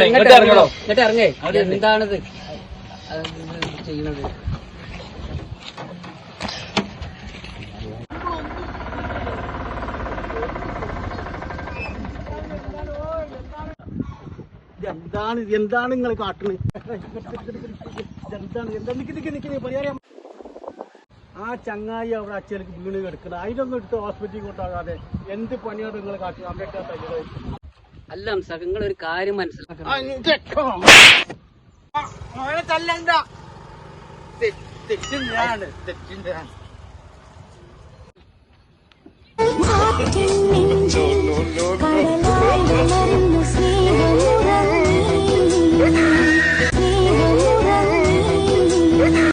ഇങ്ങോട്ട് ഇറങ്ങേ. എന്താണിത് ചെയ്യണത്? എന്താണ് നിങ്ങൾ കാട്ടുന്നത്? എന്താണ് പരിഹാരം? ആ ചങ്ങായി അവിടെ അച്ഛനക്ക് വീണ് കിടക്കുന്നത്, അതിനൊന്നും എടുത്ത് ഹോസ്പിറ്റലിൽ കൊണ്ടാകാതെ എന്ത് പണിയാണ് നിങ്ങൾ കാട്ടുക? അമ്മയ്ക്ക് അല്ല ഹംസ, നിങ്ങളൊരു കാര്യം മനസ്സിലാക്കണം. തെറ്റിന്റെ